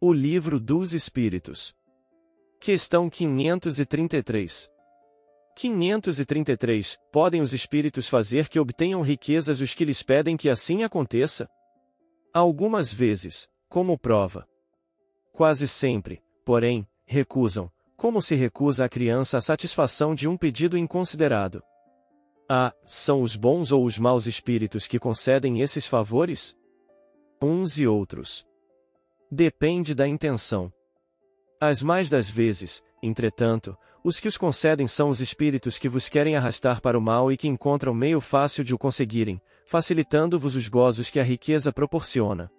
O Livro dos Espíritos. Questão 533. 533. Podem os espíritos fazer que obtenham riquezas os que lhes pedem que assim aconteça? Algumas vezes, como prova. Quase sempre, porém, recusam, como se recusa a criança a satisfação de um pedido inconsiderado. São os bons ou os maus espíritos que concedem esses favores? Uns e outros. Depende da intenção. As mais das vezes, entretanto, os que os concedem são os espíritos que vos querem arrastar para o mal e que encontram meio fácil de o conseguirem, facilitando-vos os gozos que a riqueza proporciona.